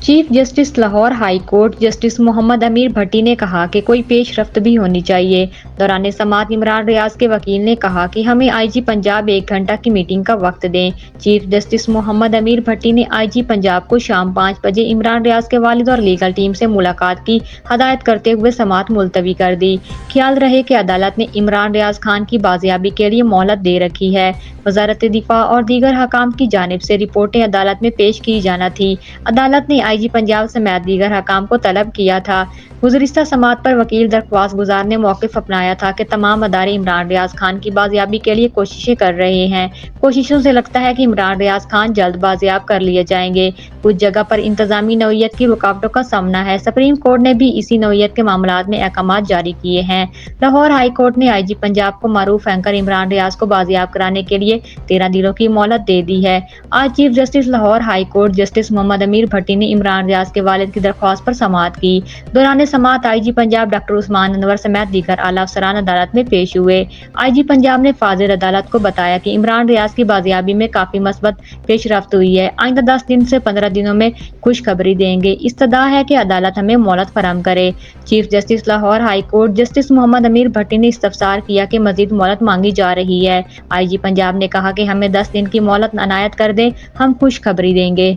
Chief justice Lahore high court justice Muhammad Amir Bhatti نے کہا کہ کوئی پیش رفت بھی ہونی چاہیے۔ دوران سماعت عمران ریاض کے وکیل نے کہا کہ ہمیں آئی جی پنجاب 1 گھنٹہ کی میٹنگ کا وقت دیں۔ چیف جسٹس محمد امیر بھٹی نے آئی جی پنجاب کو شام 5 بجے عمران ریاض کے والد اور لیگل ٹیم سے ملاقات کی ہدایت کرتے ہوئے سماعت ملتوی کر دی۔ خیال رہے کہ عدالت نے عمران ریاض خان کی بازیابی کے لیے مہلت دے رکھی ہے۔ وزارت دفاع اور دیگر حکام کی جانب سے رپورٹیں عدالت میں پیش کی جانا تھیں۔ عدالت نے آئی جی پنجاب سمیت دیگر حکام کو طلب کیا تھا۔ گزشتہ سماعت پر وکیل درخواست گزار نے موقف اپنایا تھا کہ تمام ادارے عمران ریاض خان کی بازیابی کے لیے کوششیں کر رہے ہیں۔ کوششوں سے لگتا ہے کہ عمران ریاض خان جلد بازیاب کر لیے جائیں گے۔ کچھ جگہ پر انتظامی نوعیت کی رکاوٹوں کا سامنا ہے۔ سپریم کورٹ نے بھی اسی نوعیت کے معاملات میں احکامات جاری کیے ہیں۔ لاہور ہائی کورٹ نے آئی جی پنجاب کو معروف اینکر عمران ریاض کو بازیاب کرانے کے لیے 13 دنوں کی مہلت دے دی ہے۔ آج chief justice Lahore high court justice Muhammad Amir Bhatti نے عمران ریاض کے والد کی درخواست پر سماعت کی۔ دوران سماعت آئی جی پنجاب ڈاکٹر عثمان انور سمیت دیگر اعلیٰ افسران عدالت میں پیش ہوئے۔ آئی جی پنجاب نے فاضل عدالت کو بتایا کہ عمران ریاض کی بازیابی میں کافی مثبت پیش رفت ہوئی ہے۔ آئندہ 10 دن سے 15 دنوں میں خوشخبری دیں گے۔ استدعا ہے کہ عدالت ہمیں مہلت فراہم کرے۔ Chief justice Lahore high court justice Muhammad Amir Bhatti نے استفسار کیا کہ مزید مہلت مانگی جا رہی ہے۔ آئی جی پنجاب نے کہا کہ ہمیں 10 دن کی مہلت عنایت کر دیں، ہم خوشخبری دیں گے۔